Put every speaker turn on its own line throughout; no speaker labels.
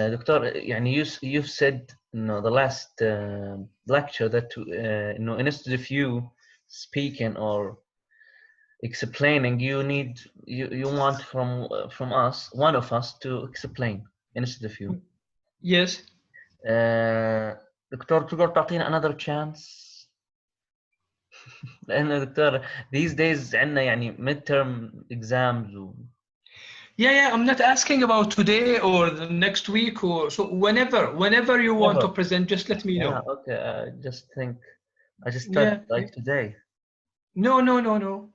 دكتور يعني you've said the last lecture that instead of you speaking or explaining, you want from us, one of us, to explain instead of you.
Yes.
دكتور تقدر تعطينا another chance؟ لأنه دكتور these days عندنا يعني midterm exams
Yeah, I'm not asking about today or the next week, or so whenever you want to present, just let me know.
Okay, I just thought like today.
No.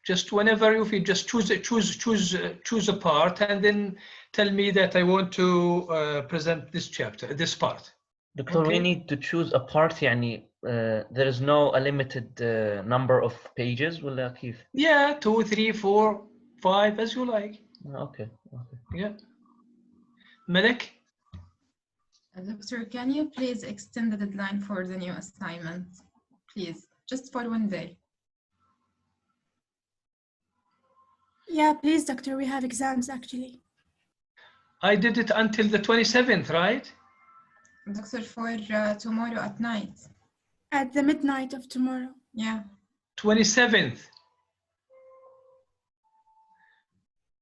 Just whenever you feel, just choose a part and then tell me that I want to present this chapter, this part.
Doctor, we need to choose a part. يعني there is no a limited number of pages ولا كيف؟
Yeah, 2, 3, 4, 5 as you like.
Okay.
Yeah. Malek?
Doctor, can you please extend the deadline for the new assignment? Please, just for 1 day.
Yeah, please, Doctor. We have exams actually.
I did it until the 27th, right?
Doctor, for tomorrow at night.
At the midnight of tomorrow.
Yeah.
27th.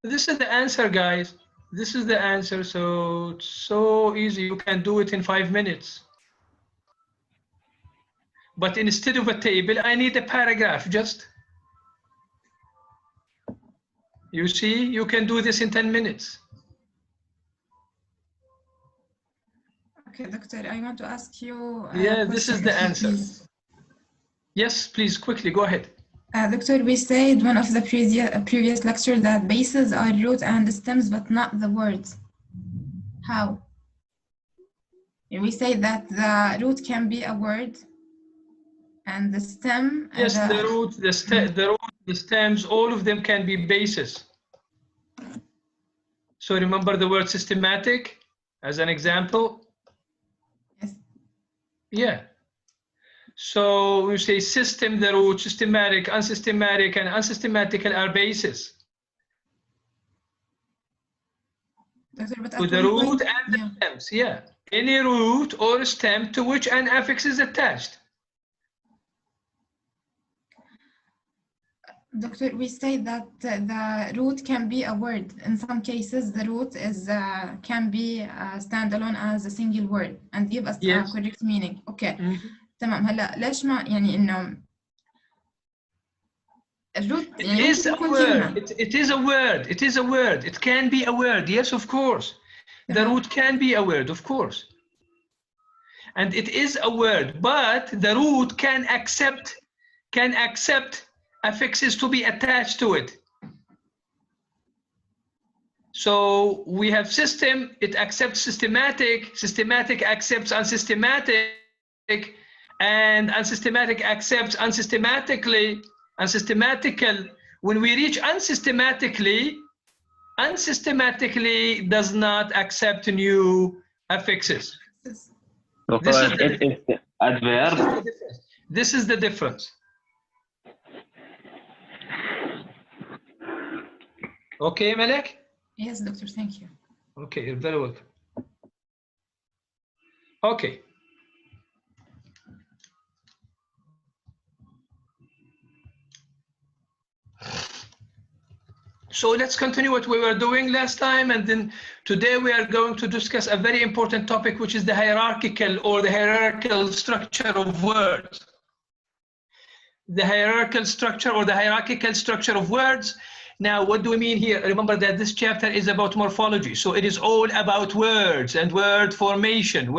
This is the answer, guys. This is the answer. So it's so easy. You can do it in 5 minutes. But instead of a table, I need a paragraph. Just. You see, you can do this in 10 minutes.
Okay, Doctor, I want to ask you.
Yeah, this is the answer. Yes, please, quickly, go ahead.
Doctor, we said one of the previous lectures that bases are root and stems, but not the words. How? We say that the root can be a word, and the stem.
Yes, the root, the stems, all of them can be bases. So remember the word systematic as an example?
Yes.
Yeah. So we say system, the root, systematic, unsystematic, and unsystematical are bases. So the root and the stems, yeah. Any root or stem to which an affix is attached.
Doctor, we say that the root can be a word. In some cases, the root can be standalone as a single word and give us a correct meaning. Okay. تمام. هلا ليش ما يعني إنه الروت
It is a word. It is a word. It is a word. It can be a word. Yes, of course. The root can be a word, of course. And it is a word, but the root can accept affixes to be attached to it. So we have system, it accepts systematic, systematic accepts unsystematic, and unsystematic accepts unsystematically, unsystematical. When we reach unsystematically does not accept new affixes.
This is the adverb.
This is the difference. Okay, Malek?
Yes, Doctor, thank you.
Okay, you're very welcome. Okay. So let's continue what we were doing last time, and then today we are going to discuss a very important topic, which is the hierarchical or the hierarchical structure of words. The hierarchical structure or the hierarchical structure of words. Now, what do we mean here? Remember that this chapter is about morphology. So it is all about words and word formation,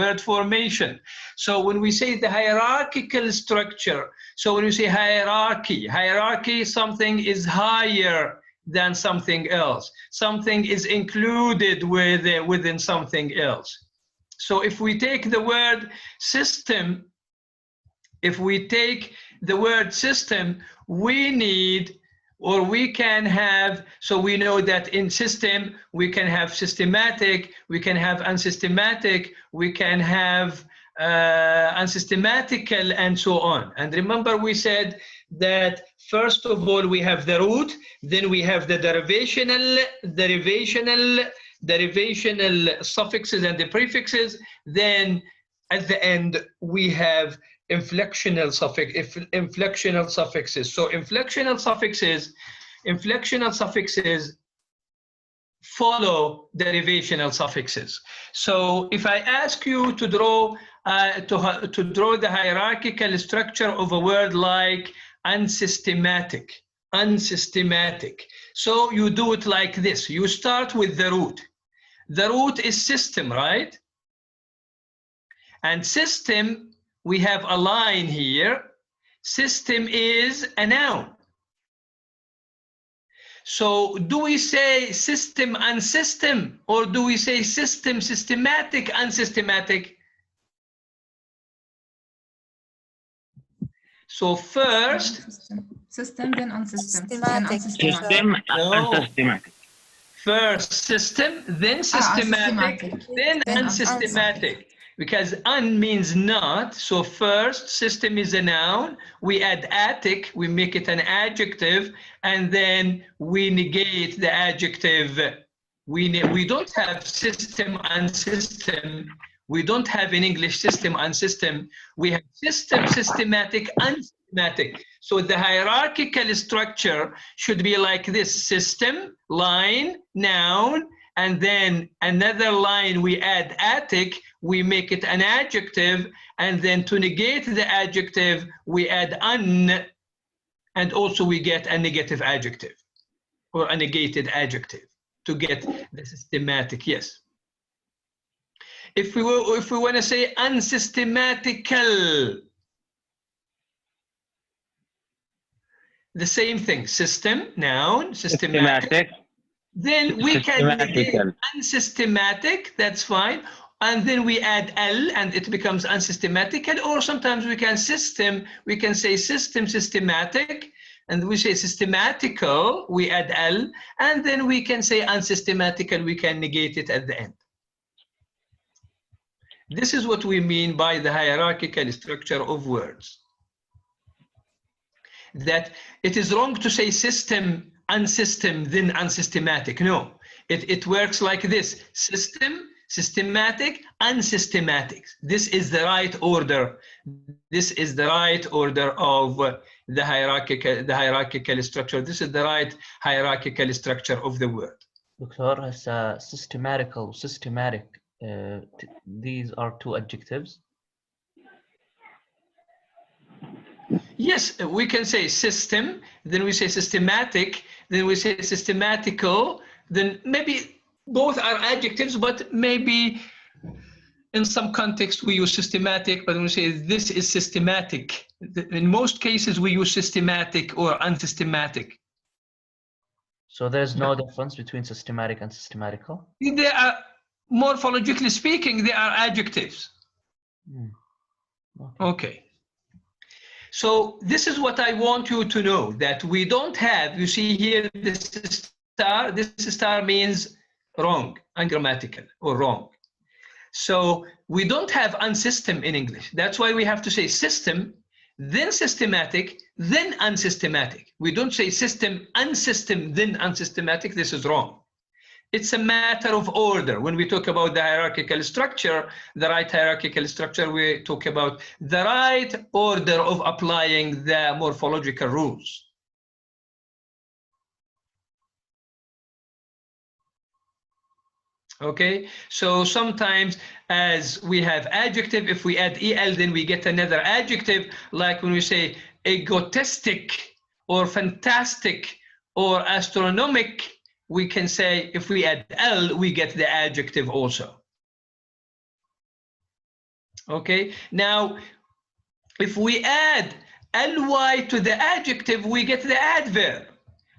So when we say the hierarchical structure, so when we say hierarchy, something is higher than something else. Something is included within something else. So if we take the word system, we need, or we can have, so we know that in system, we can have systematic, we can have unsystematic, we can have unsystematical, and so on. And remember we said that first of all, we have the root, then we have the derivational, derivational suffixes and the prefixes. Then at the end, we have inflectional suffixes. So inflectional suffixes follow derivational suffixes. So if I ask you to draw the hierarchical structure of a word like unsystematic. So you do it like this. You start with the root. The root is system, right? And system, we have a line here. System is a noun. So do we say system unsystem, or do we say system systematic unsystematic? So first
system, then unsystem.
Systematic.
System unsystematic.
First system, then systematic, then unsystematic. Because un means not, so first system is a noun, we add atic, we make it an adjective, and then we negate the adjective. We don't have system unsystem. We don't have in English system unsystem. We have system systematic unsystematic. So the hierarchical structure should be like this: system, line, noun, and then another line we add atic, we make it an adjective, and then to negate the adjective, we add un, and also we get a negative adjective or a negated adjective to get the systematic, yes. If we want to say unsystematical, the same thing, system, noun, systematic. Then we can negate unsystematic, that's fine. And then we add L and it becomes unsystematical, or sometimes we can say system systematic, and we say systematical, we add L, and then we can say unsystematical, we can negate it at the end. This is what we mean by the hierarchical structure of words. That it is wrong to say system, unsystem, then unsystematic. No, it works like this: system, systematic, unsystematic. This is the right order. This is the right order of the hierarchical structure. This is the right hierarchical structure of the word.
Doctor, as systematical, systematic, these are two adjectives.
Yes, we can say system, then we say systematic, then we say systematical, then maybe both are adjectives, but maybe in some context we use systematic, but when we say this is systematic, in most cases we use systematic or unsystematic.
So there's no difference between systematic and systematical?
They are, morphologically speaking, they are adjectives. Okay. So this is what I want you to know, that we don't have, you see here, this star means wrong, ungrammatical or wrong. So we don't have unsystem in English. That's why we have to say system, then systematic, then unsystematic. We don't say system, unsystem, then unsystematic. This is wrong. It's a matter of order. When we talk about the hierarchical structure, the right hierarchical structure, we talk about the right order of applying the morphological rules. Okay, so sometimes as we have adjective, if we add el, then we get another adjective, like when we say egotistic or fantastic or astronomic, we can say if we add L, we get the adjective also. Okay, now if we add ly to the adjective, we get the adverb.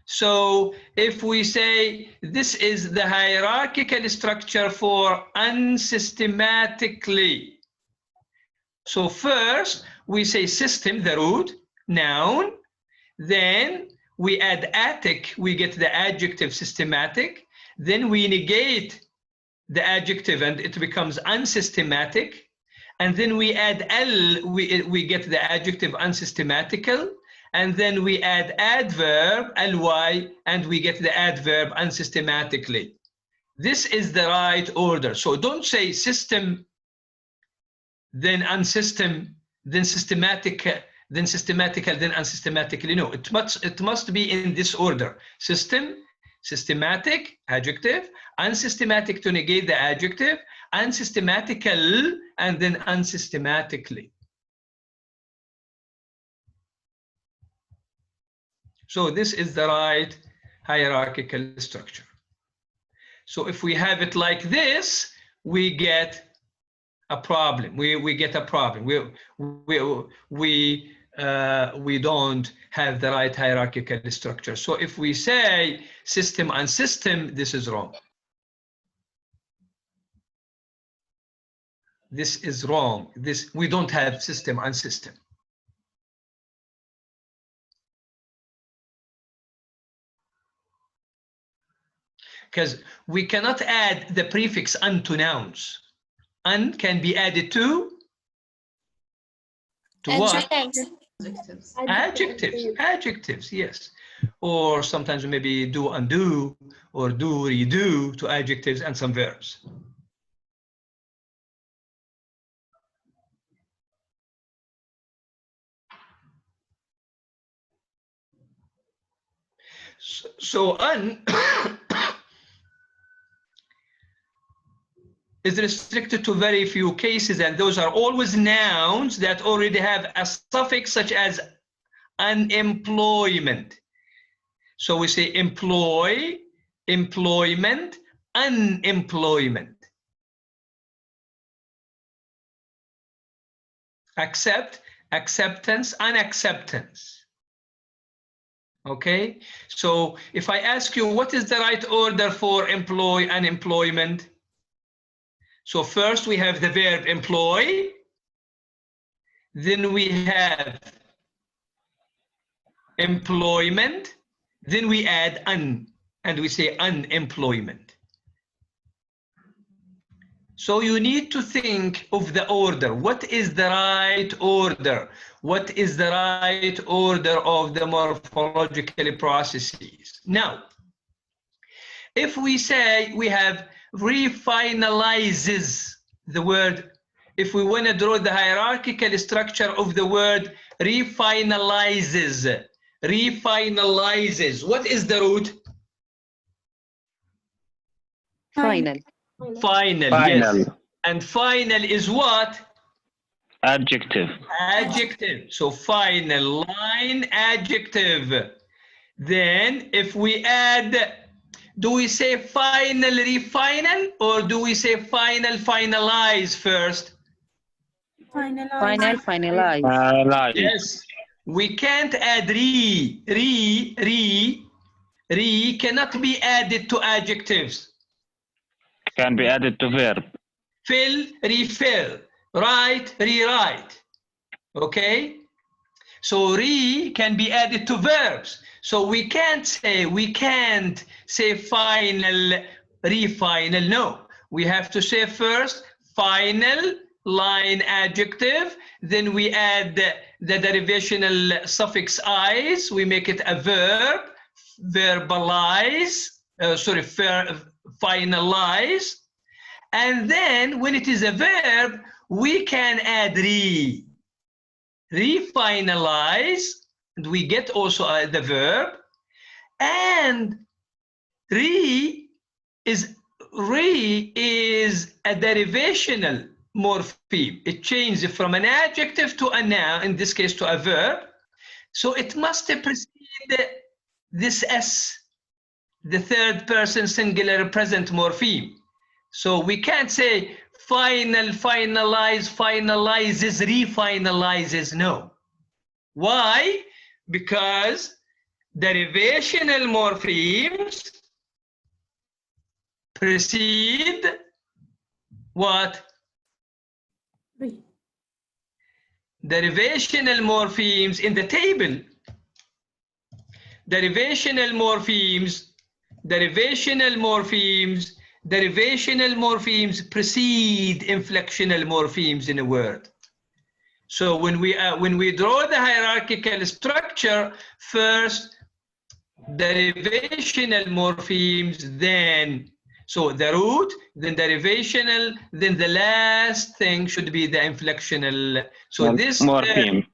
So if we say this is the hierarchical structure for unsystematically. So first we say system, the root, noun, then we add atic, we get the adjective systematic, then we negate the adjective and it becomes unsystematic, and then we add L, we get the adjective unsystematical, and then we add adverb, ly, and we get the adverb unsystematically. This is the right order. So don't say system, then unsystem, then systematic, then systematical, then unsystematically. No, it must be in this order. System, systematic, adjective, unsystematic to negate the adjective, unsystematical, and then unsystematically. So this is the right hierarchical structure. So if we have it like this, we get a problem. We get a problem. We don't have the right hierarchical structure. So if we say system and system, this is wrong. This is wrong. We don't have system and system. Because we cannot add the prefix "un" to nouns. "Un" can be added to what?
Adjectives.
Adjectives, yes. Or sometimes maybe do, undo, or do, redo to adjectives and some verbs. So "un" is restricted to very few cases, and those are always nouns that already have a suffix such as unemployment. So we say employ, employment, unemployment. Accept, acceptance, unacceptance. Okay, so if I ask you what is the right order for employ, unemployment? So first we have the verb employ, then we have employment, then we add un, and we say unemployment. So you need to think of the order. What is the right order? What is the right order of the morphological processes? Now, if we say we have refinalizes the word, if we want to draw the hierarchical structure of the word refinalizes, what is the root?
Final.
Final, yes. And final is what?
Adjective.
Adjective. So final line adjective. Then if we add, do we say final refinal or do we say final finalize first?
Finalize.
Yes. We can't add re cannot be added to adjectives.
Can be added to verb.
Fill, refill, write, rewrite. Okay? So re can be added to verbs. So we can't say final, refinal. No. We have to say first final line adjective, then we add the derivational suffix "ize", we make it a verb, verbalize, finalize, and then when it is a verb, we can add refinalize, and we get also the verb, and re is a derivational morpheme. It changes from an adjective to a noun, in this case to a verb. So it must precede this S, the third person singular present morpheme. So we can't say final, finalize, finalizes, refinalizes. No. Why? Because derivational morphemes precede what? Derivational morphemes in the table. Derivational morphemes precede inflectional morphemes in a word. So when we draw the hierarchical structure, first derivational morphemes, then So the root, then derivational, then the last thing should be the inflectional. So this
morpheme.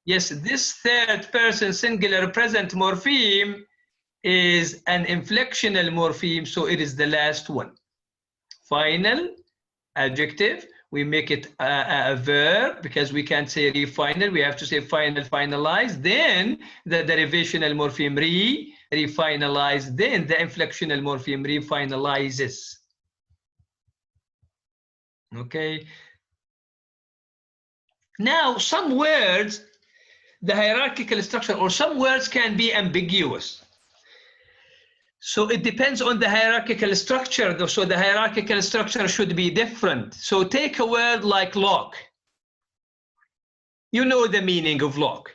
Yes, this third person singular present morpheme is an inflectional morpheme, so it is the last one. Final, adjective, we make it a verb because we can't say re-final, we have to say final, finalize, then the derivational morpheme re-finalize, then the inflectional morpheme re-finalizes. Okay. Now, some words, the hierarchical structure, or some words can be ambiguous. So it depends on the hierarchical structure. So the hierarchical structure should be different. So take a word like lock. You know the meaning of lock.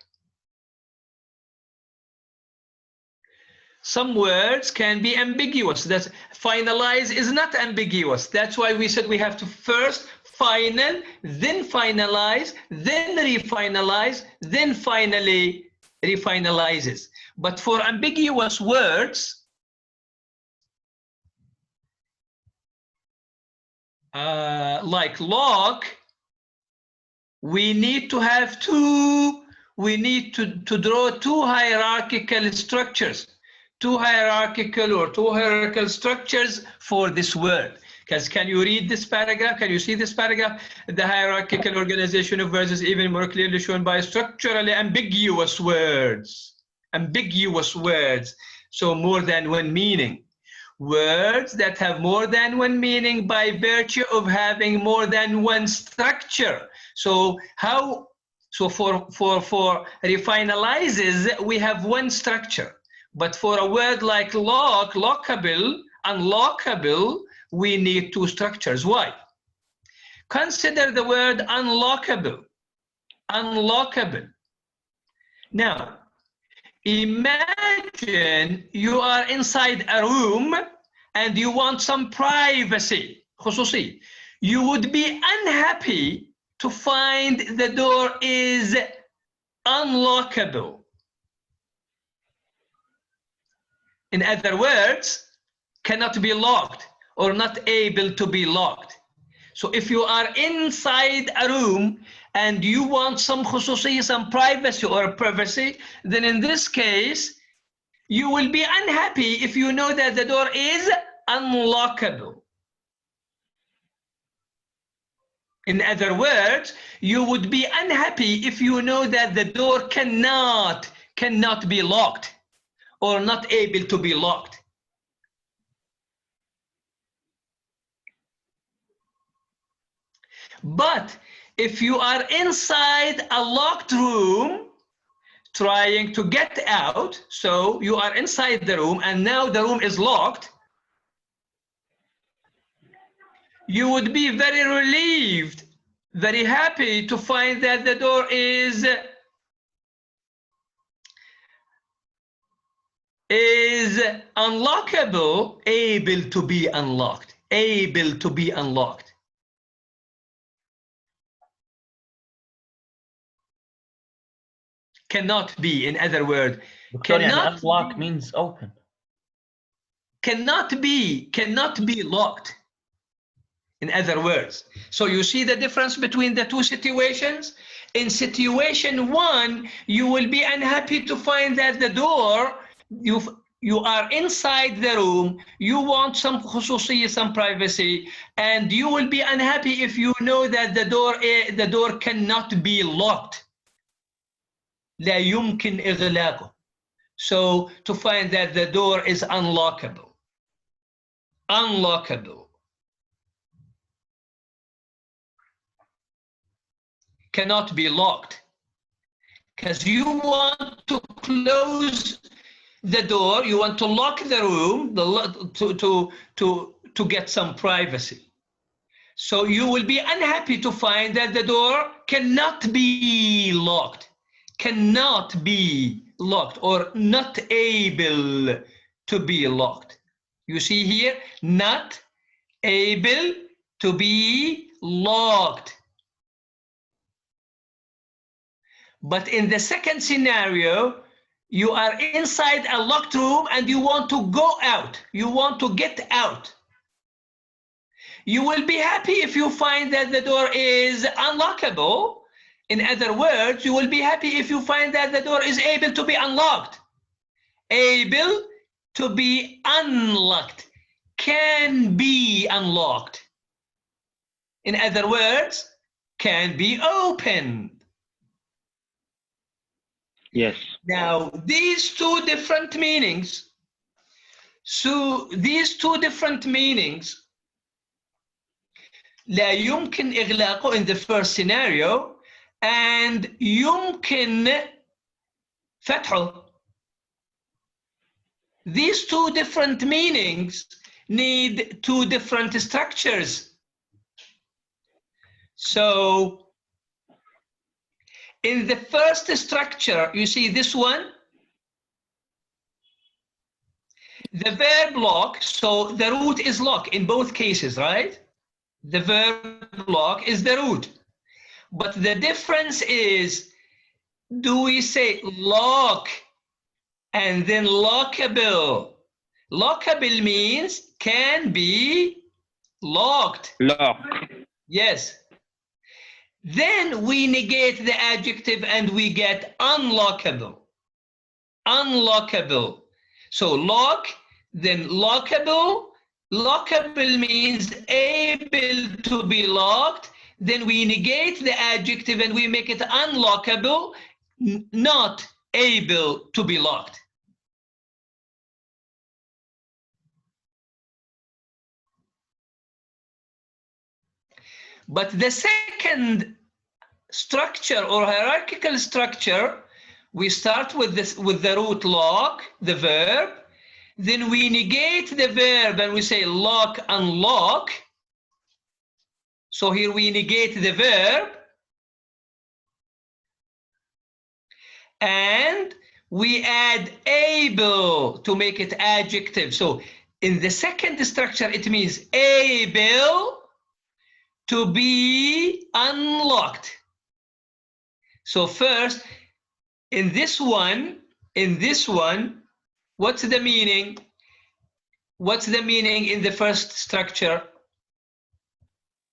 Some words can be ambiguous. That's finalize is not ambiguous. That's why we said we have to first final, then finalize, then refinalize, then finally refinalizes. But for ambiguous words, like lock, we need to have we need to draw two hierarchical structures, two hierarchical structures for this word. Because can you read this paragraph? Can you see this paragraph? The hierarchical organization of words is even more clearly shown by structurally ambiguous words. Ambiguous words, so more than one meaning. Words that have more than one meaning by virtue of having more than one structure. So for refinalizes, we have one structure. But for a word like lock, lockable, unlockable, we need two structures. Why? Consider the word unlockable. Unlockable. Now, imagine you are inside a room and you want some privacy. خصوصي. You would be unhappy to find the door is unlockable. In other words, cannot be locked or not able to be locked. So if you are inside a room and you want some khususi, some privacy or privacy, then in this case, you will be unhappy if you know that the door is unlockable. In other words, you would be unhappy if you know that the door cannot be locked or not able to be locked. But if you are inside a locked room trying to get out, so you are inside the room and now the room is locked, you would be very relieved, very happy to find that the door is unlockable, able to be unlocked, able to be unlocked. Cannot be, in other words, cannot
unlock means open.
Cannot be locked. In other words, so you see the difference between the two situations. In situation one, you will be unhappy to find that the door, you are inside the room, you want some khususi, some privacy, and you will be unhappy if you know that the door cannot be locked. لا يمكن إغلاقه. So to find that the door is unlockable. Unlockable. Cannot be locked. Because you want to close the door, you want to lock the room to get some privacy. So you will be unhappy to find that the door cannot be locked. Cannot be locked or not able to be locked. You see here, not able to be locked. But in the second scenario, you are inside a locked room and you want to go out. You want to get out. You will be happy if you find that the door is unlockable. In other words, you will be happy if you find that the door is able to be unlocked. Able to be unlocked, can be unlocked. In other words, can be opened.
Yes.
Now, these two different meanings, لا يمكن إغلاقه in the first scenario and يمكن فتحه. These two different meanings need two different structures. So in the first structure, you see this one, the verb lock, so the root is lock in both cases, right? The verb lock is the root. But the difference is, do we say lock and then lockable? Lockable means can be locked.
Lock.
Yes. Then we negate the adjective and we get unlockable. Unlockable. So lock, then lockable. Lockable means able to be locked. Then we negate the adjective and we make it unlockable, not able to be locked. But the second structure or hierarchical structure, we start with this, with the root lock, the verb, then we negate the verb and we say lock, unlock. So here we negate the verb and we add able to make it adjective. So in the second structure, it means able to be unlocked. So first, in this one, what's the meaning? What's the meaning in the first structure?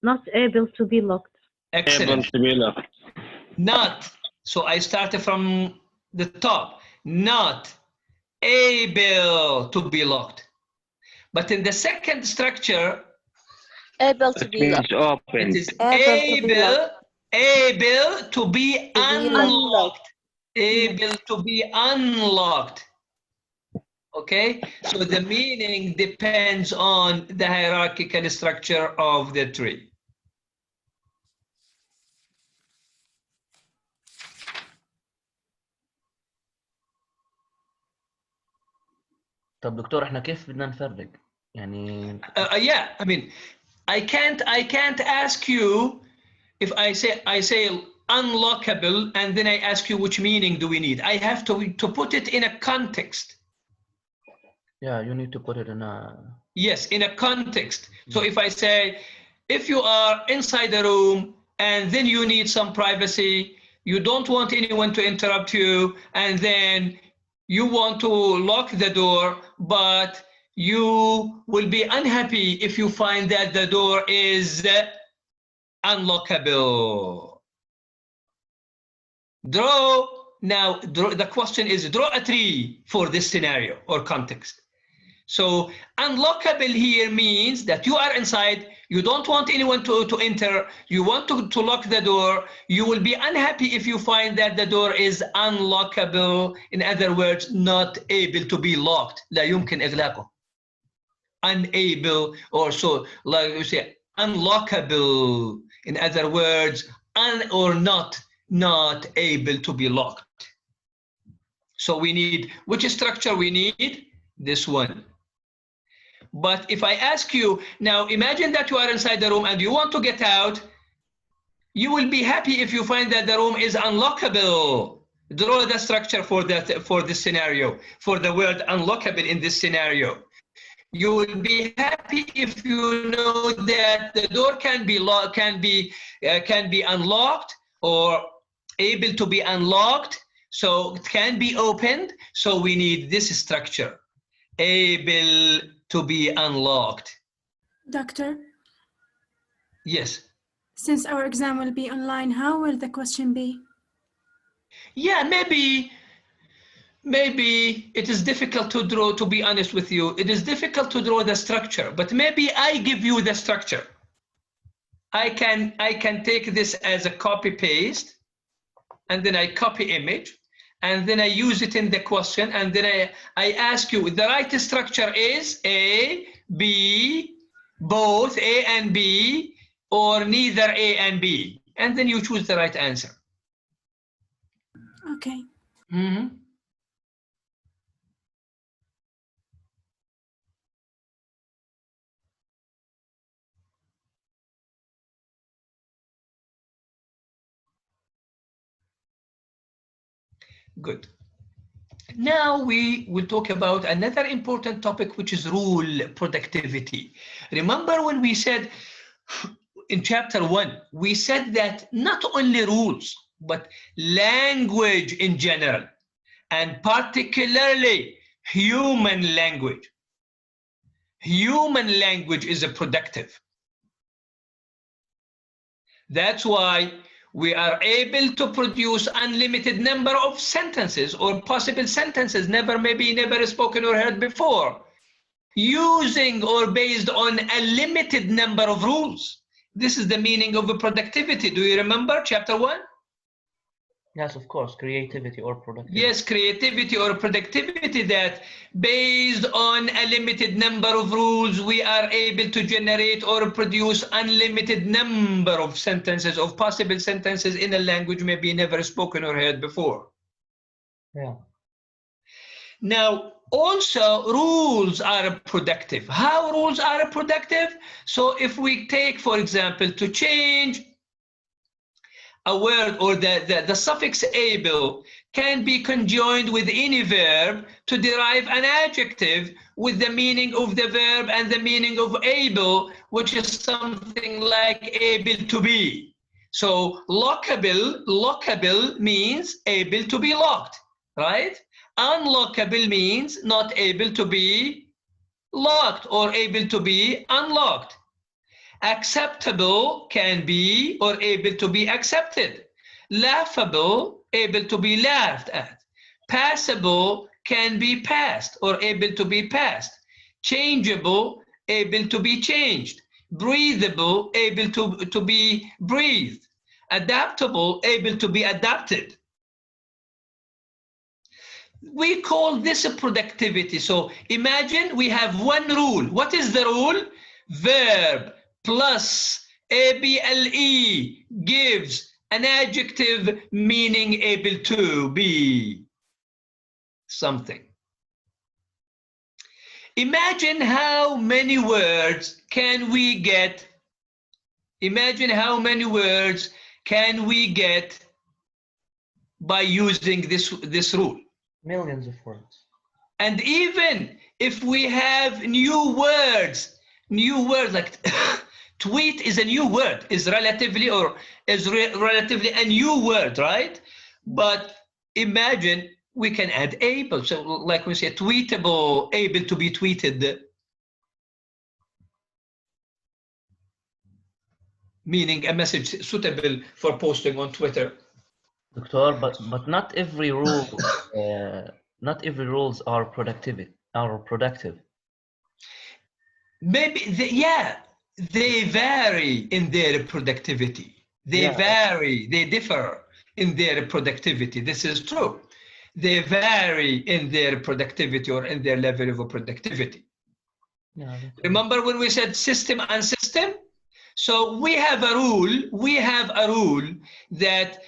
Not able to be locked.
Excellent.
Able to be locked.
Not. So I started from the top. Not able to be locked. But in the second structure,
able to be locked.
Open.
it is
able
to be unlocked. Able to be unlocked. Okay, so the meaning depends on the hierarchical structure of the tree.
طب دكتور احنا كيف بدنا نفرق يعني
Yeah, I mean, I can't ask you if I say unlockable and then I ask you which meaning do we need. I have to put it in a context.
yeah, you need to put it in a
Yes, in a context. So if I say, if you are inside the room and then you need some privacy, you don't want anyone to interrupt you, and then you want to lock the door, but you will be unhappy if you find that the door is unlockable. The question is, draw a tree for this scenario or context. So unlockable here means that you are inside, you don't want anyone to enter, you want to lock the door, you will be unhappy if you find that the door is unlockable. In other words, not able to be locked. لا يمكن إغلاقه. Unable, or so, like you say, unlockable. In other words, not able to be locked. So we need, which structure we need? This one. But if I ask you, now imagine that you are inside the room and you want to get out, you will be happy if you find that the room is unlockable. Draw the structure for this scenario, for the word unlockable in this scenario. You will be happy if you know that the door can be unlocked or able to be unlocked, so it can be opened. So we need this structure, able to be unlocked.
Doctor?
Yes.
Since our exam will be online, how will the question be?
Yeah, maybe it is difficult to draw, to be honest with you. It is difficult to draw the structure, but maybe I give you the structure. I can take this as a copy paste, and then I copy image, and then I use it in the question, and then I ask you, the right structure is A, B, both A and B, or neither A and B, and then you choose the right answer.
Okay.
Mm-hmm. Good. Now we will talk about another important topic, which is rule productivity. Remember when we said in chapter 1, we said that not only rules, but language in general, and particularly human language. Human language is a productive. That's why we are able to produce unlimited number of sentences or possible sentences, never spoken or heard before, using or based on a limited number of rules. This is the meaning of productivity. Do you remember chapter 1?
Yes, of course, creativity or productivity.
Yes, creativity or productivity, that based on a limited number of rules, we are able to generate or produce unlimited number of sentences, of possible sentences in a language maybe never spoken or heard before.
Yeah.
Now, also rules are productive. How rules are productive? So if we take, for example, to change a word, or the suffix able can be conjoined with any verb to derive an adjective with the meaning of the verb and the meaning of able, which is something like able to be. So lockable means able to be locked, right? Unlockable means not able to be locked or able to be unlocked. Acceptable can be or able to be accepted. Laughable, able to be laughed at. Passable can be passed or able to be passed. Changeable, able to be changed. Breathable, able to be breathed. Adaptable, able to be adapted. We call this a productivity. So imagine we have one rule. What is the rule? Verb plus able gives an adjective meaning able to be something. Imagine how many words can we get? Imagine how many words can we get by using this rule?
Millions of words.
And even if we have new words like tweet is a new word, is relatively a new word, right? But imagine we can add able. So like we say, tweetable, able to be tweeted, meaning a message suitable for posting on Twitter.
Doctor, but not every rule, not every rules are productive.
Maybe they vary in their productivity. They differ in their productivity. This is true. They vary in their productivity or in their level of productivity.
Yeah,
remember when we said system and system? So we have a rule that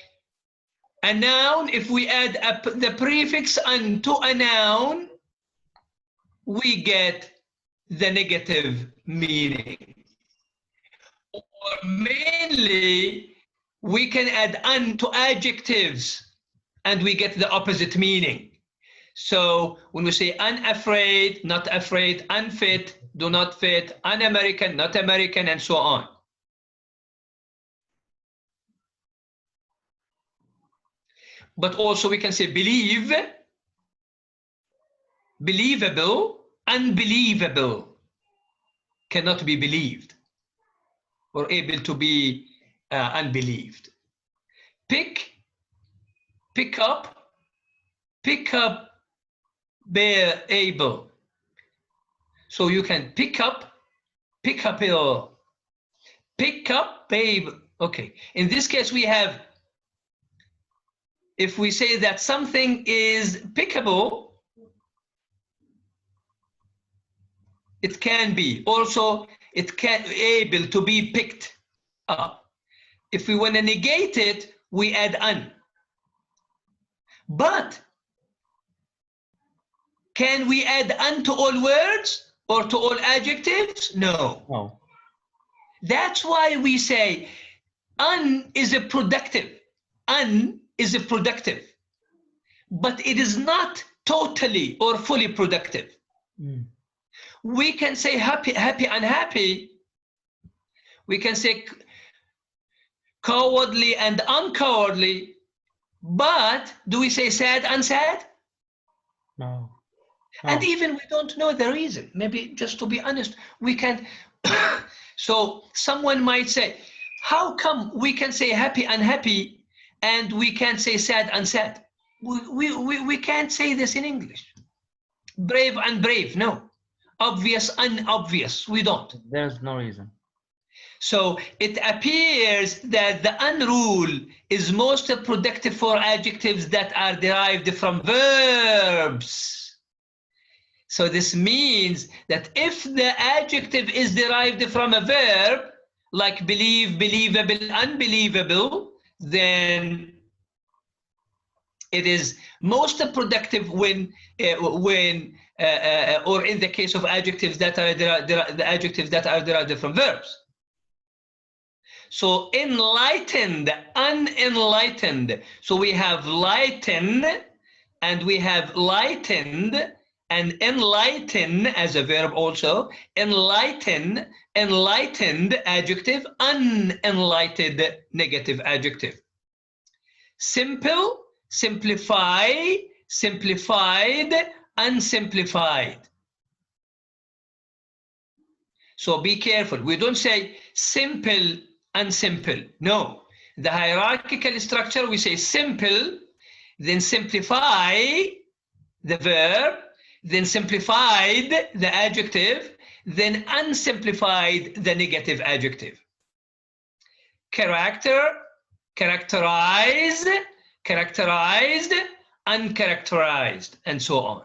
a noun, if we add the prefix unto a noun, we get the negative meaning. Or mainly, we can add un to adjectives and we get the opposite meaning. So when we say unafraid, not afraid, unfit, do not fit, un-American, not American, and so on. But also we can say believe, believable, unbelievable, cannot be believed. or able to be unbelieved. Pick up, bear, able. So you can pick up, babe. Okay, in this case we have, if we say that something is pickable, it can be also, it can able to be picked up. If we want to negate it, we add un. But can we add un to all words or to all adjectives? No.
No.
That's why we say un is a productive. Un is a productive, but it is not totally or fully productive. We can say happy, unhappy. We can say cowardly and uncowardly, but do we say sad, unsad?
No.
And even we don't know the reason. Maybe just to be honest, we can. So someone might say, how come we can say happy, unhappy, and we can't say sad, unsad? We can't say this in English. Brave, unbrave, no. Obvious, unobvious, we don't.
There's no reason.
So it appears that the un rule is most productive for adjectives that are derived from verbs. So this means that if the adjective is derived from a verb, like believe, believable, unbelievable, then it is most productive when or in the case of adjectives that are derived from verbs. So enlightened, unenlightened. So we have lighten, and we have lightened, and enlighten as a verb also. Enlighten, enlightened adjective, unenlightened negative adjective. Simple, simplify, simplified, unsimplified. So be careful. We don't say simple, unsimple. No. The hierarchical structure, we say simple, then simplify the verb, then simplified the adjective, then unsimplified the negative adjective. Character, characterize, characterized, uncharacterized, and so on.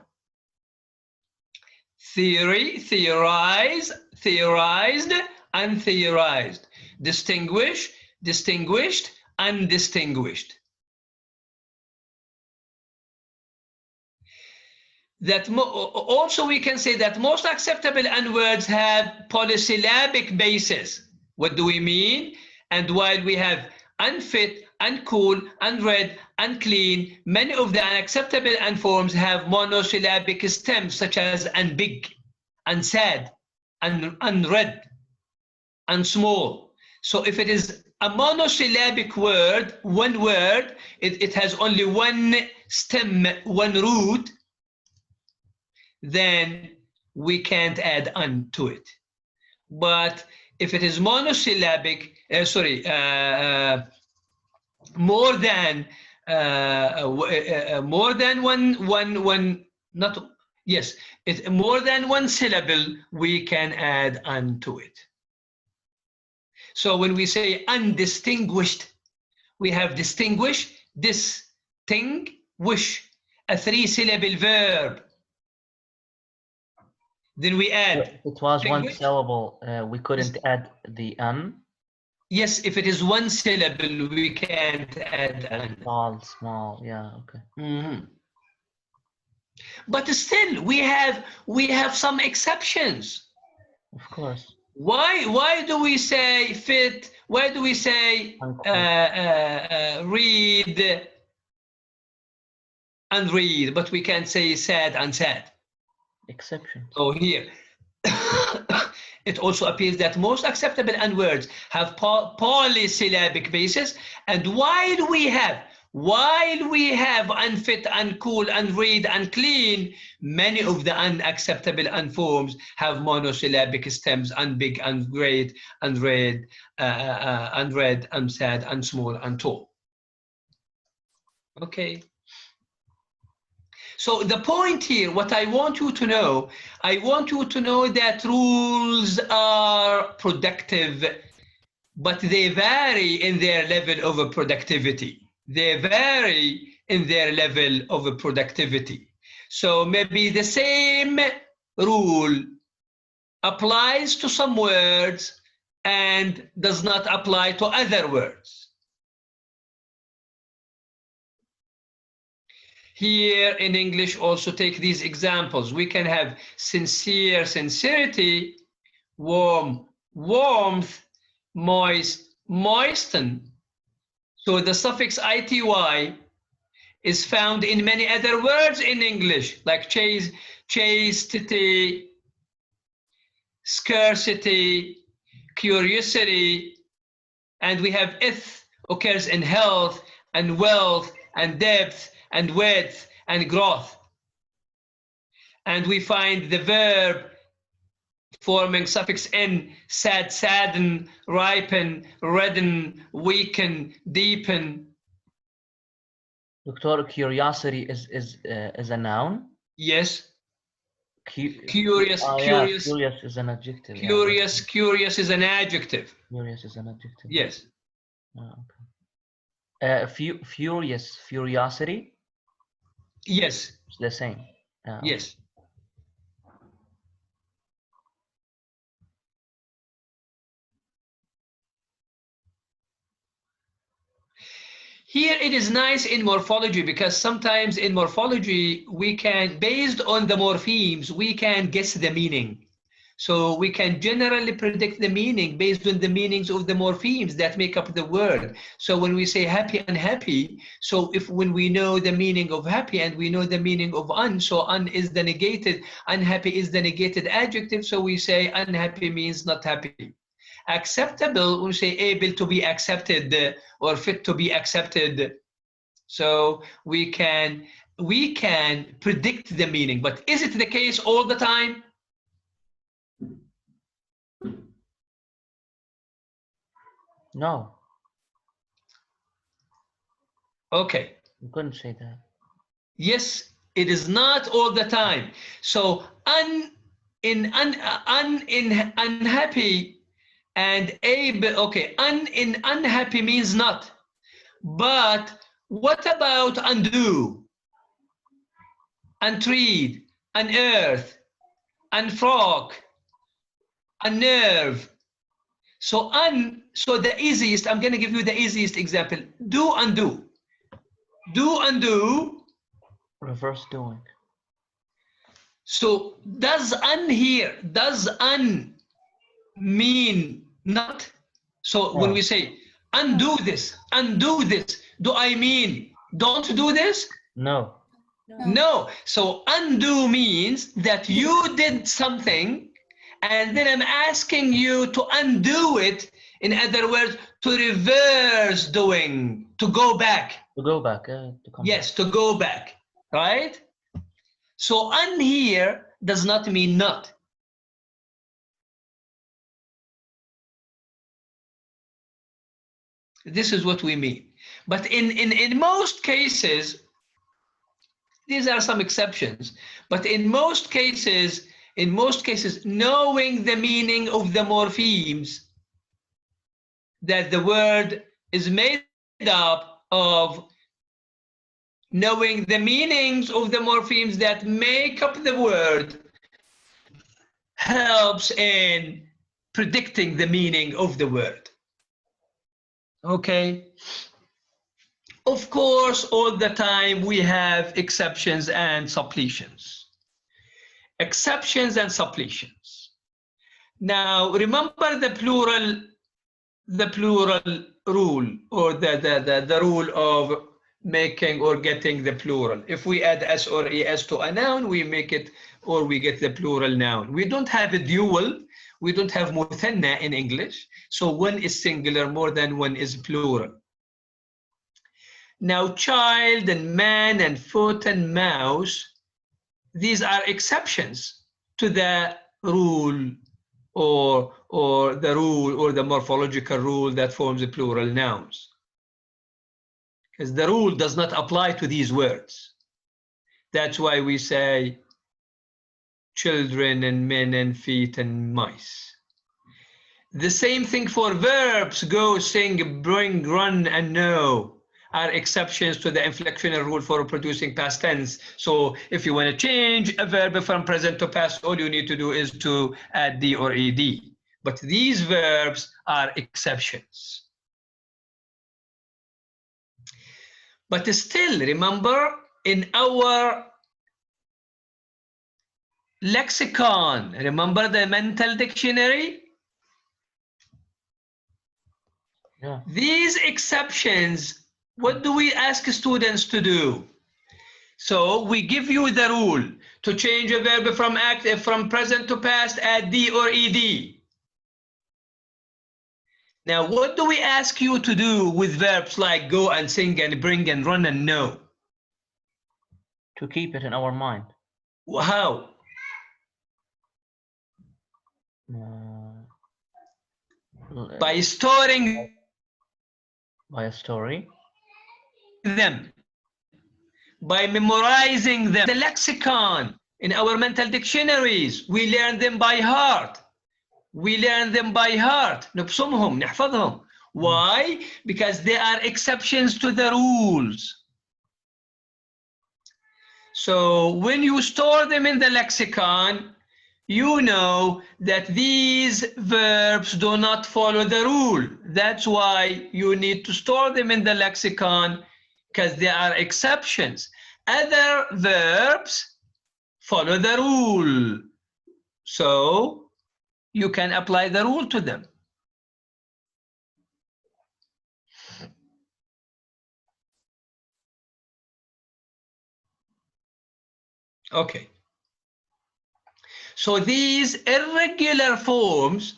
Theory, theorize, theorized, untheorized. Distinguish, distinguished, undistinguished. That also we can say that most acceptable N words have polysyllabic basis. What do we mean? And while we have unfit, uncool, unread, unclean, many of the unacceptable N forms have monosyllabic stems such as unbig, unsad, unread, unsmall. So if it is a monosyllabic word, one word, it has only one stem, one root, then we can't add un to it. But if it is monosyllabic, more than more than one syllable, we can add un to it. So when we say undistinguished, we have distinguish, distinguish, a 3-syllable verb. Then we add.
It was one syllable. We couldn't add the un.
Yes, if it is one syllable, we can't add un.
Small, yeah, okay.
Mm-hmm. But still, we have some exceptions.
Of course.
Why do we say fit? Why do we say read, unread, but we can't say sad, unsad?
Exception.
So here, it also appears that most acceptable N words have polysyllabic basis. And while we have While we have unfit, uncool, unread, unclean, many of the unacceptable unforms have monosyllabic stems: unbig, ungreat, unread, unread, unsad, unsmall, untall. Okay. So the point here, what I want you to know, I want you to know that rules are productive, but they vary in their level of productivity. They vary in their level of productivity. So maybe the same rule applies to some words and does not apply to other words. Here in English, also take these examples. We can have sincere, sincerity, warm, warmth, moist, moisten. So the suffix ity is found in many other words in English, like chastity, scarcity, curiosity, and we have ith occurs in health and wealth and depth and width and growth. And we find the verb forming suffix n, sad, sadden, ripen, redden, weaken, deepen.
Doctor, curiosity is a noun?
Yes. Curious,
curious.
curious.
Curious is an adjective.
Curious, curious is an adjective.
Curious is an adjective.
Yes.
Oh, okay. Furious, furiosity?
Yes.
It's the same.
Yes. Here it is nice in morphology, because sometimes in morphology we can, based on the morphemes, we can guess the meaning. So we can generally predict the meaning based on the meanings of the morphemes that make up the word. So when we say happy, unhappy, so when we know the meaning of happy and we know the meaning of so is the negated, unhappy is the negated adjective, so we say unhappy means not happy. Acceptable, when we say able to be accepted or fit to be accepted. So we can predict the meaning, but is it the case all the time?
No.
Okay.
You couldn't say that.
Yes, it is not all the time. So unhappy and able, okay, unhappy means not. But what about undo, untreat, unearth, unfrock, unnerve? So the easiest, I'm going to give you the easiest example. Do, undo. Do, undo.
Reverse doing.
So does here, does mean not? So when we say undo this, do I mean don't do this?
No.
No. So undo means that you did something and then I'm asking you to undo it. In other words, to reverse doing, to go back.
To go back. To come
yes,
back.
To go back, right? So here does not mean not. This is what we mean. But in most cases, these are some exceptions, but in most cases, knowing the meaning of the morphemes that the word is made up of, knowing the meanings of the morphemes that make up the word helps in predicting the meaning of the word. Okay. Of course, all the time we have exceptions and suppletions. Exceptions and suppletions. Now, remember the plural rule, or the rule of making or getting the plural. If we add s or es to a noun, we make it, or we get the plural noun. We don't have a dual. We don't have muthanna in English. So one is singular, more than one is plural. Now, child and man and foot and mouse, these are exceptions to the rule or the rule or the morphological rule that forms the plural nouns. Because the rule does not apply to these words. That's why we say children and men and feet and mice. The same thing for verbs, go, sing, bring, run, and know, are exceptions to the inflectional rule for producing past tense. So if you want to change a verb from present to past, all you need to do is to add D or ED. But these verbs are exceptions. But still, remember, in our lexicon, remember the mental dictionary?
Yeah.
These exceptions, what do we ask students to do? So we give you the rule to change a verb from active, from present to past, add D or ED. Now, what do we ask you to do with verbs like go and sing and bring and run and know?
To keep it in our mind.
How? By storing
by a story.
them, by memorizing them. The lexicon in our mental dictionaries, we learn them by heart. We learn them by heart. نبصمهم, نحفظهم. Why? Because they are exceptions to the rules. So when you store them in the lexicon, you know that these verbs do not follow the rule. That's why you need to store them in the lexicon, because they are exceptions. Other verbs follow the rule. So you can apply the rule to them. Okay. So these irregular forms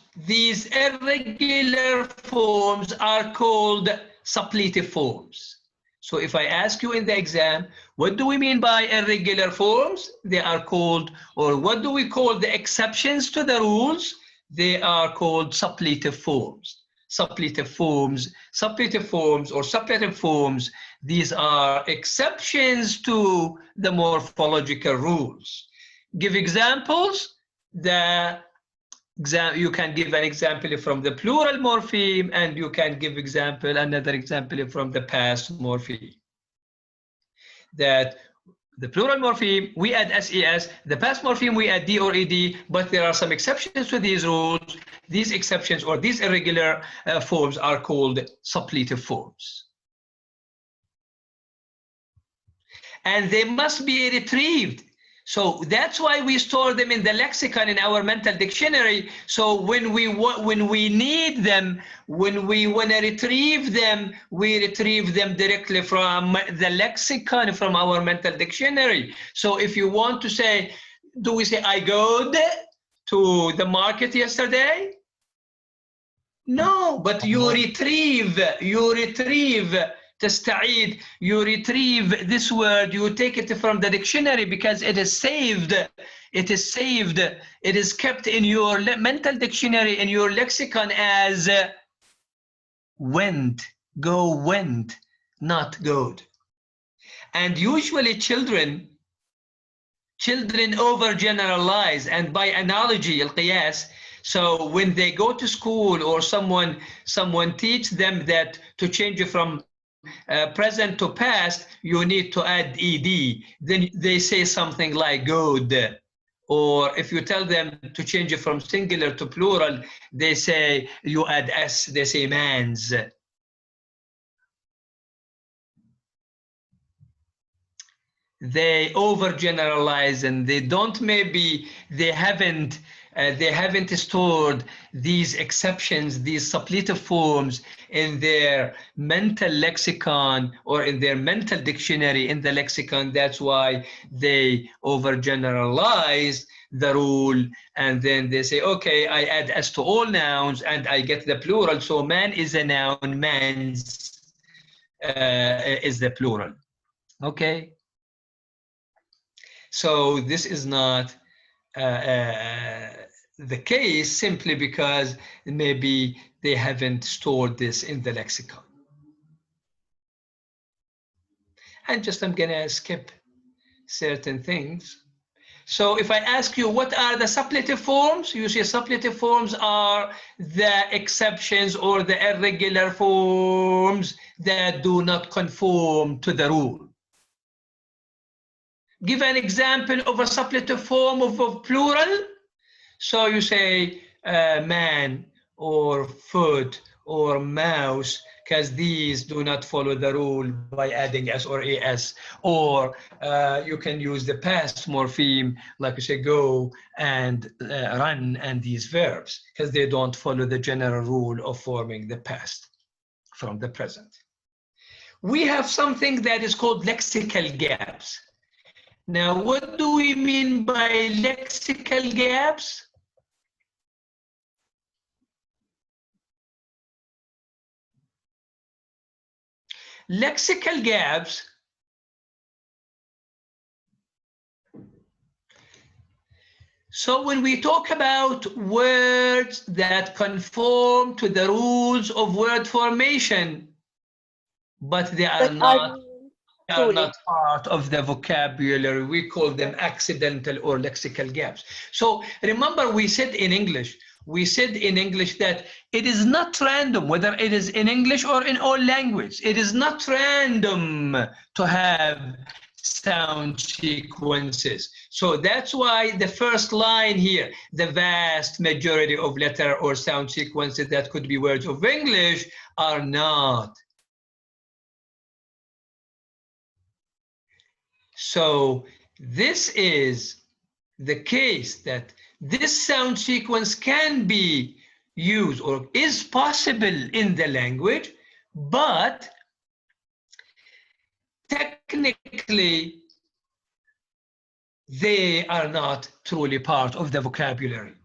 are called suppletive forms. So if I ask you in the exam, what do we mean by irregular forms? They are called, or what do we call the exceptions to the rules? They are called suppletive forms. Suppletive forms or suppletive forms, these are exceptions to the morphological rules. Give examples. You can give an example from the plural morpheme, and you can give another example from the past morpheme. That the plural morpheme, we add SES, the past morpheme, we add D or ED, but there are some exceptions to these rules. These exceptions or these irregular forms are called suppletive forms. And they must be retrieved. So that's why we store them in the lexicon in our mental dictionary. So when we need them, when we want to retrieve them, we retrieve them directly from the lexicon, from our mental dictionary. So if you want to say, do we say I go to the market yesterday? No, but you retrieve تستعيد, you retrieve this word, you take it from the dictionary because it is saved. It is kept in your mental dictionary, in your lexicon as went, go, went, not good. And usually children overgeneralize, and by analogy, القياس, so when they go to school or someone teach them that to change from present to past, you need to add ED. Then they say something like good. Or if you tell them to change it from singular to plural, they say you add S, they say mans. They overgeneralize, and they don't, maybe they haven't stored these exceptions, these suppletive forms in their mental lexicon or in their mental dictionary in the lexicon. That's why they overgeneralize the rule, and then they say, okay, I add S to all nouns and I get the plural. So man is a noun, mans is the plural. Okay. So this is not the case simply because maybe they haven't stored this in the lexicon. And just I'm gonna skip certain things. So if I ask you what are the suppletive forms, you see suppletive forms are the exceptions or the irregular forms that do not conform to the rule. Give an example of a suppletive form of a plural. So you say man or foot or mouse, because these do not follow the rule by adding s or as. Or you can use the past morpheme, like you say go and run and these verbs, because they don't follow the general rule of forming the past from the present. We have something that is called lexical gaps. Now, what do we mean by lexical gaps? Lexical gaps so when we talk about words that conform to the rules of word formation, but they are not part of the vocabulary, we call them accidental or lexical gaps. So remember we said in English that it is not random, whether it is in English or in all language. It is not random to have sound sequences. So that's why the first line here, the vast majority of letter or sound sequences that could be words of English are not. So this is the case that this sound sequence can be used or is possible in the language, but technically they are not truly part of the vocabulary.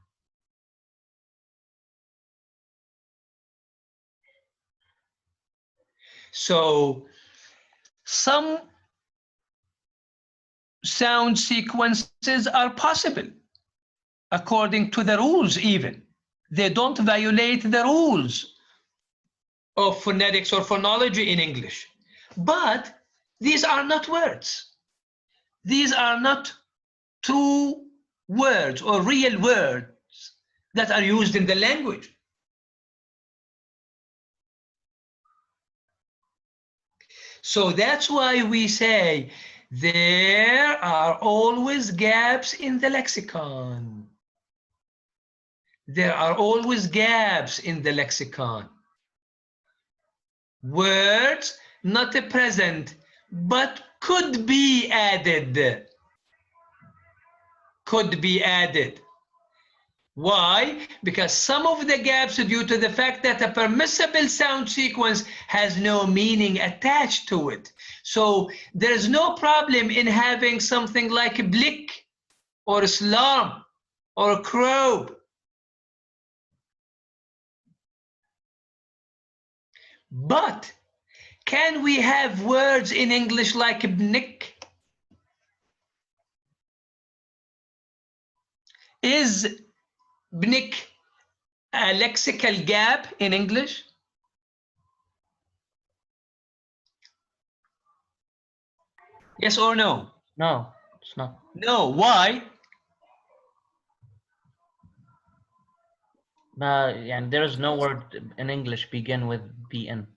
So some sound sequences are possible according to the rules even. They don't violate the rules of phonetics or phonology in English. But these are not words. These are not true words or real words that are used in the language. So that's why we say there are always gaps in the lexicon. There are always gaps in the lexicon. Words not present, but could be added. Could be added. Why? Because some of the gaps are due to the fact that a permissible sound sequence has no meaning attached to it. So there's no problem in having something like a blick or a slam or a crow. But can we have words in English like bnick? Is bnick a lexical gap in English? Yes or no?
No, it's not.
No, why?
And there is no word in English begin with BN.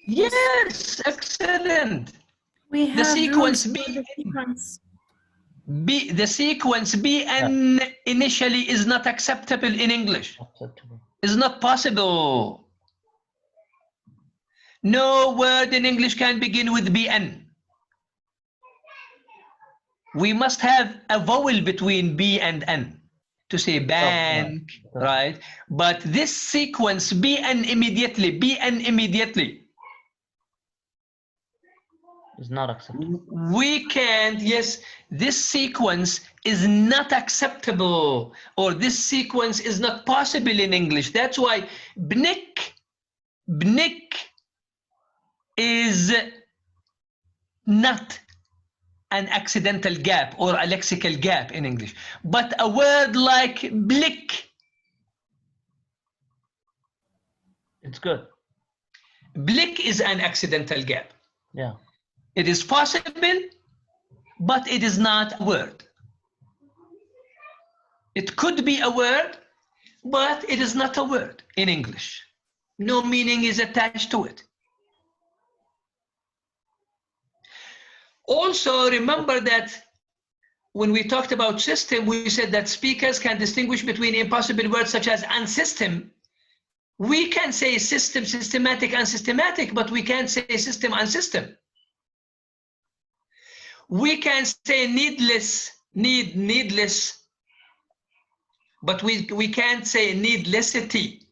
Yes, excellent.
We have
the sequence
the sequence.
BN initially is not acceptable in English.
Acceptable.
It's not possible. No word in English can begin with BN. We must have a vowel between B and N to say bank, right? But this sequence, BN immediately,
is not acceptable.
We can't, yes, this sequence is not acceptable, or this sequence is not possible in English. That's why bnick is not an accidental gap or a lexical gap in English, but a word like blick.
It's good.
Blick is an accidental gap.
Yeah.
It is possible, but it is not a word. It could be a word, but it is not a word in English. No meaning is attached to it. Also, remember that when we talked about system, we said that speakers can distinguish between impossible words such as unsystem. We can say system, systematic, unsystematic, but we can't say system, unsystem. We can say needless, needless, but we can't say needlessity.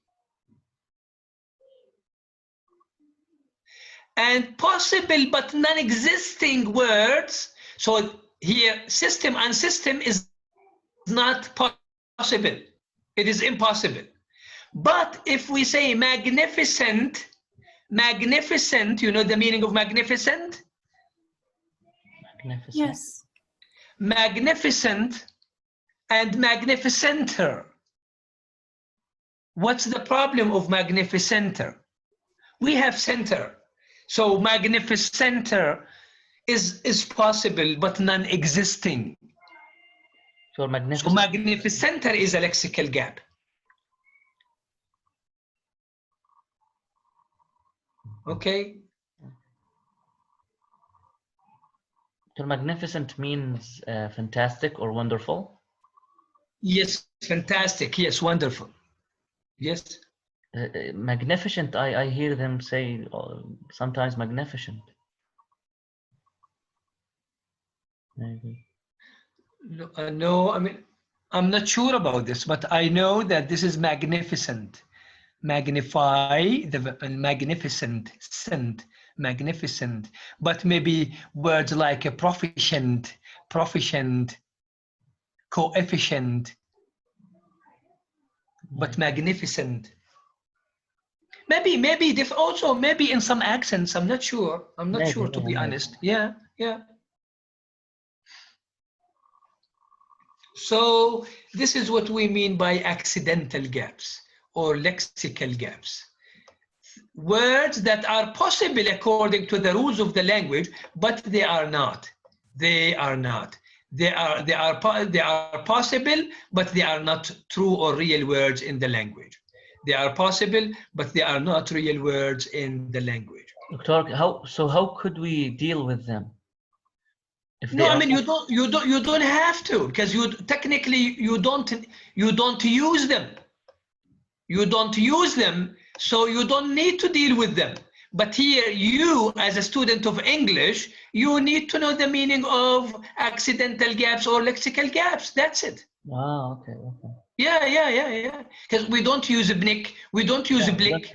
And possible but non-existing words. So here, system, unsystem is not possible. It is impossible. But if we say magnificent, magnificent, you know the meaning of magnificent?
Magnificent.
Yes.
Magnificent and magnificenter. What's the problem of magnificenter? We have center. So magnificenter is possible but non-existing.
So magnificent.
So magnificenter is a lexical gap. Okay.
So magnificent means fantastic or wonderful?
Yes, fantastic. Yes, wonderful. Yes.
Magnificent, I hear them say sometimes magnificent. Maybe.
No, I mean, I'm not sure about this, but I know that this is magnificent. Magnify the magnificent, magnificent, but maybe words like a proficient, coefficient, but magnificent. Maybe also maybe in some accents. I'm not sure. I'm not sure, to be honest. Yeah. So this is what we mean by accidental gaps or lexical gaps. Words that are possible according to the rules of the language, but they are not. They are not. They are possible, but they are not true or real words in the language. They are possible, but they are not real words in the language.
Doctor, how could we deal with them?
No, I mean you don't have to, because technically you don't use them. You don't use them, so you don't need to deal with them. But here, you as a student of English, you need to know the meaning of accidental gaps or lexical gaps. That's it.
Ah, okay.
Yeah. Because we don't use a blick. We don't use a blick.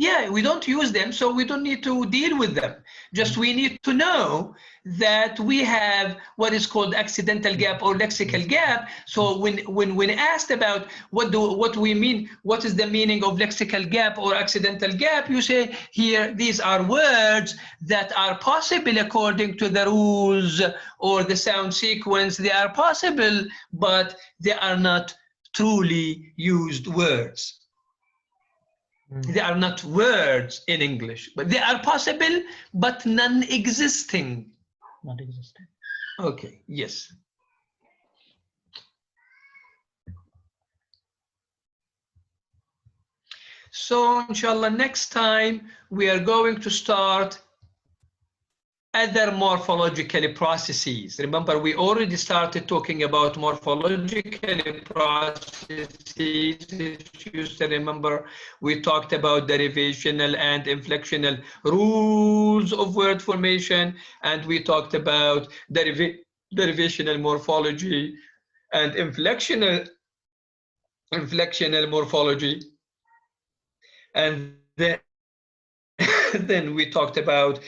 Yeah, we don't use them, so we don't need to deal with them. Just we need to know that we have what is called accidental gap or lexical gap. So when asked about what we mean, what is the meaning of lexical gap or accidental gap, you say here these are words that are possible according to the rules or the sound sequence. They are possible, but they are not truly used words. They are not words in English, but they are possible, but non-existing.
Non-existing.
Okay, yes. So, inshallah, next time we are going to start other morphological processes. Remember, we already started talking about morphological processes. If you still remember, we talked about derivational and inflectional rules of word formation, and we talked about derivational morphology and inflectional morphology. And then we talked about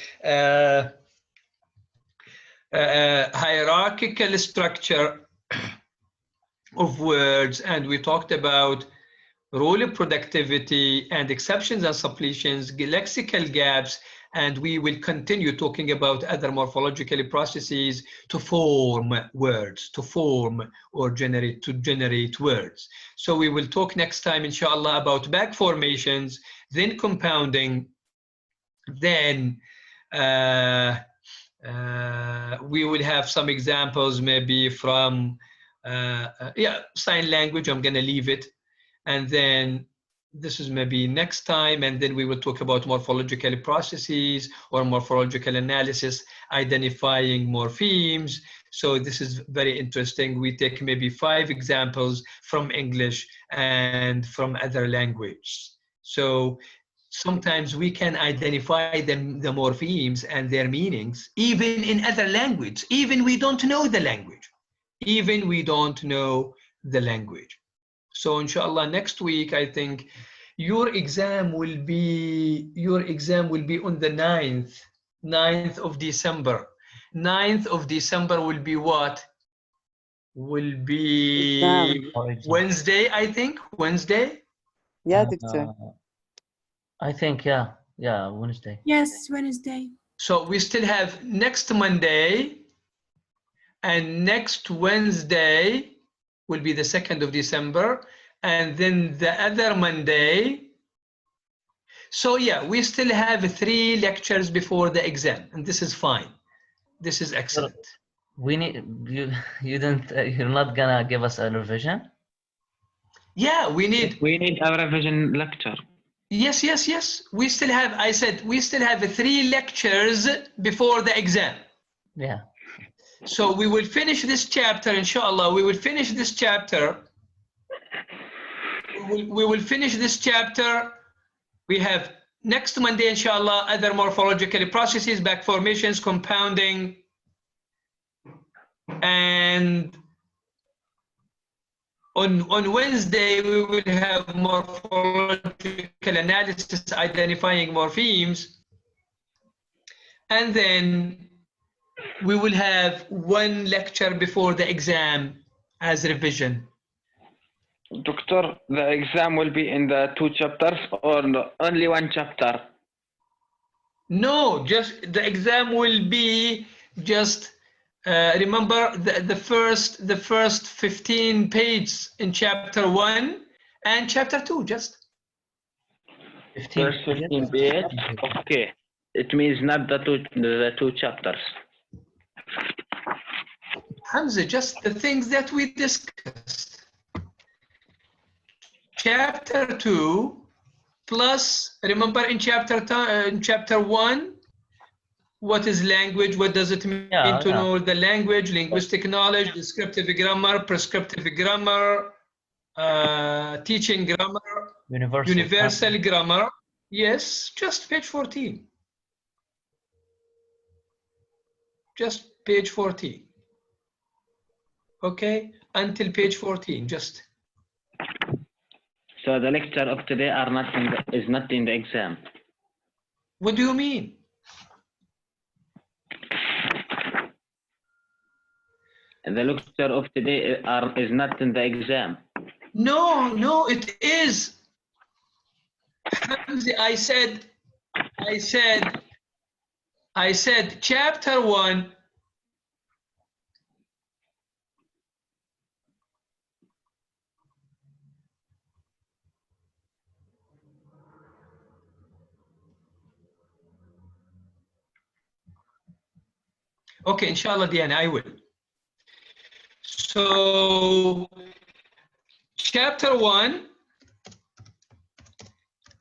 hierarchical structure of words, and we talked about rule of productivity, and exceptions and suppletions, lexical gaps, and we will continue talking about other morphological processes to form words, to form or generate words. So we will talk next time, inshallah, about back formations, then compounding, then we will have some examples maybe from sign language. I'm going to leave it. And then this is maybe next time, and then we will talk about morphological processes or morphological analysis, identifying morphemes. So this is very interesting. We take maybe 5 examples from English and from other languages. So sometimes we can identify the morphemes and their meanings, even in other language, even we don't know the language, even we don't know the language. So inshallah, next week, I think your exam will be on the 9th of December. 9th of December will be what? Will be Wednesday, I think. Wednesday?
Yeah, Doctor.
I think, yeah, Wednesday.
Yes, Wednesday.
So we still have next Monday, and next Wednesday will be the 2nd of December, and then the other Monday. So yeah, we still have 3 lectures before the exam, and this is fine. This is excellent.
We need you're not gonna give us a revision?
Yeah, we need
a revision lecture.
Yes. We still have, I said, we still have 3 lectures before the exam.
Yeah.
So we will finish this chapter, inshallah. We will finish this chapter. We will finish this chapter. We have next Monday, inshallah, other morphological processes, back formations, compounding, and on Wednesday we will have morphological analysis, identifying morphemes, and then we will have 1 lecture before the exam as revision.
Doctor, the exam will be in the 2 chapters or only 1 chapter?
No, just the exam will be just remember the first 15 pages in chapter 1 and chapter 2, just
15
first 15 pages. Okay, it means not the two chapters.
Hamza, just the things that we discussed. Chapter 2 plus, remember in chapter 1, what is language? What does it mean to know the language? Linguistic knowledge, descriptive grammar, prescriptive grammar, teaching grammar, universal grammar. Yes, just page 14. Just page 14. Okay, until page 14, just.
So the lecture of today is not in the exam.
What do you mean?
The lecture of today is not in the exam.
No, it is. I said chapter 1. Okay, inshallah, Diana, I will. So, chapter 1,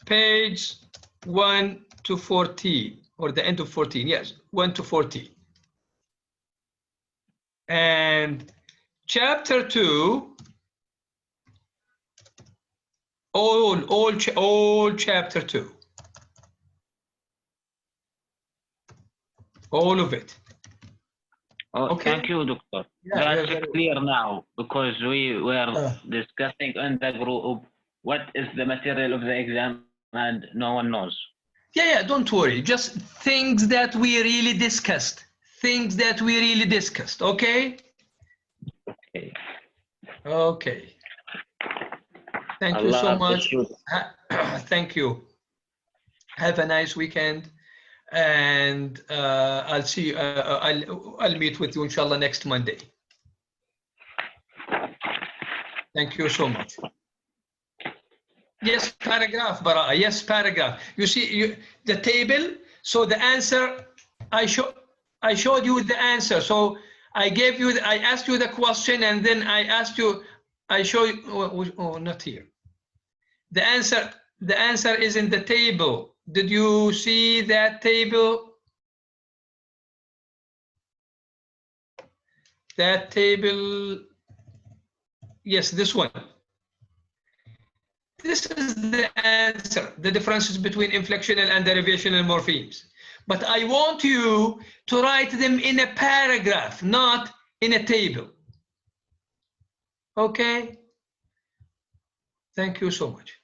page 1 to 14, or the end of 14, yes, 1 to 14. And chapter 2, all chapter 2. All of it.
Oh,
okay.
Thank you, Doctor. That's clear now, because we were discussing in the group what is the material of the exam and no one knows.
Yeah, don't worry. Just things that we really discussed. Okay?
Okay.
Okay. Thank you so much. Thank you. Have a nice weekend, and I'll see you. I'll meet with you, inshallah, next Monday. Thank you so much. Yes, paragraph, Bara'a. Yes, paragraph. You see, the table. So the answer, I showed you the answer. So I gave you, I asked you the question, and then I asked you, I show you. Oh, not here. The answer is in the table. Did you see that table? That table. Yes, this one. This is the answer, the differences between inflectional and derivational morphemes. But I want you to write them in a paragraph, not in a table. Okay? Thank you so much.